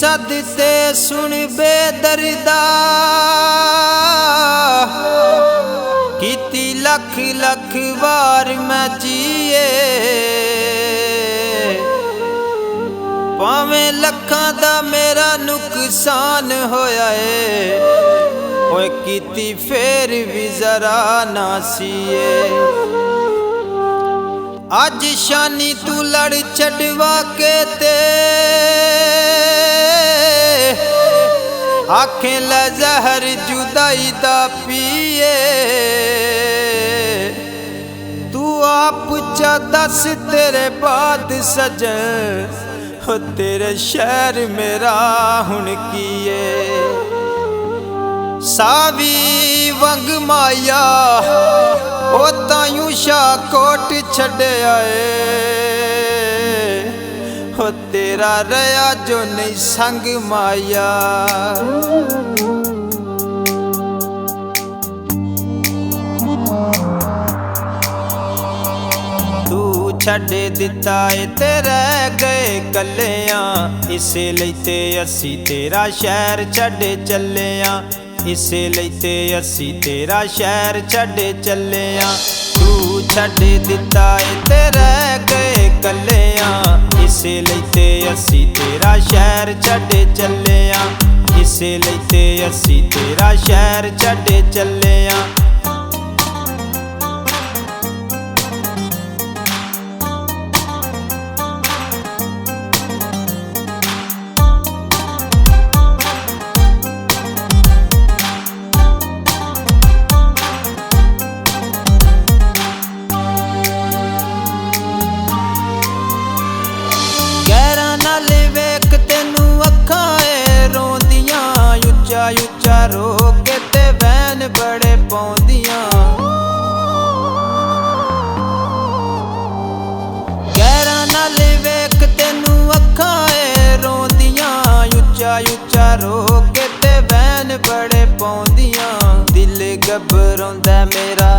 सदते सुन बेदर्दा कीती लख लख बार मैं जिए भावें लखां दा मेरा नुकसान होया है ओए कीती फेर भी जरा ना सीए। अज शानी तू लड़ छड़वा के ते आखें ला जहर जुदाई दा पिए। तू आप चा दस तेरे बाद सजन हो तेरे शहर मेरा हुण कीए। सावी वंग माया ओ तायूं शाहकोट छड़े आए हो तेरा रहा जो नहीं संग माया। तू छड़े दिता है ते रह गए कलियां इसे लईते असी तेरा शहर छड़े चलियां इसे लईते असी तेरा शहर छड़े चलियां। तू छड़े दिता है ते रह गए कलियां इसे लईते असी तेरा शहर छड़े चलियां इसे लईते असी तेरा शहर छड़े चलियां। उच्चा रो के ते वैन बड़े पौंदियां गैरा नाल वेख तेनू अखां रोंदियां उच्चा उच्चा रो के ते वैन बड़े पौंदियां। दिल घबराउंदा मेरा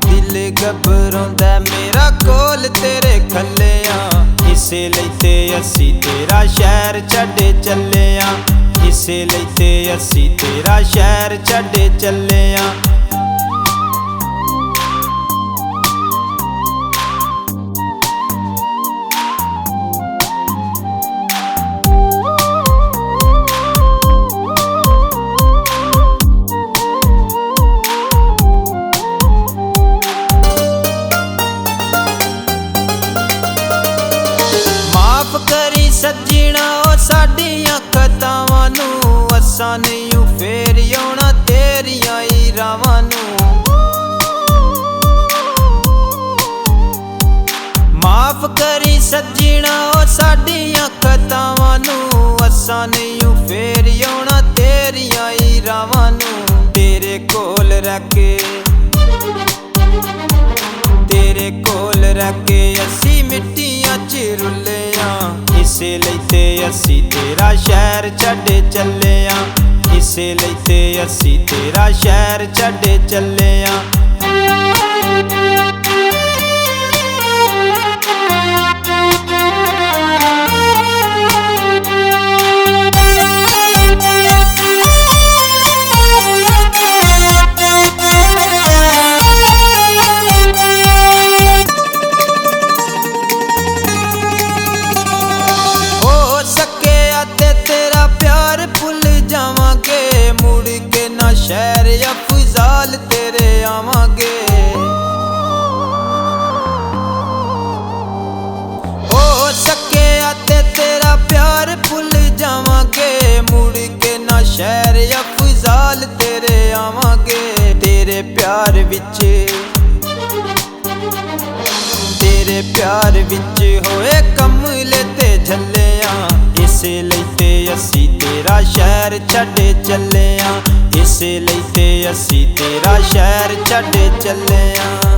दिल घबराउंदा मेरा कोल तेरे खल्लियां इसे लईते असी तेरा शहर छड़े चलियां इसे लईते असी तेरा शहर छड़े चलियां। करी सजना ओ साडियां खतावां नू असां नहीं फेर आउणा तेरियां ही रावां नू। माफ करी सजना ओ साडियां खतावां नू असां नहीं फेर आउणा तेरियां ही रावां नू। तेरे कोल रह के तेरे कोल रह के असी मिट्टियां च रुलियां इसे लईते असी तेरा शहर छड़े चलियां इसे लईते असी तेरा शहर छड़े चलियां। शहर अफजाल तेरे आवांगे हो सके आते तेरा प्यार भुल जावांगे मुड़ के ना शहर अफजाल तेरे आवांगे। तेरे प्यार विच होए कमले ते झल्लियां इसे लईते असी तेरा शहर छड़े चलियां इसे लईते असी तेरा शहर छड़े चलियां।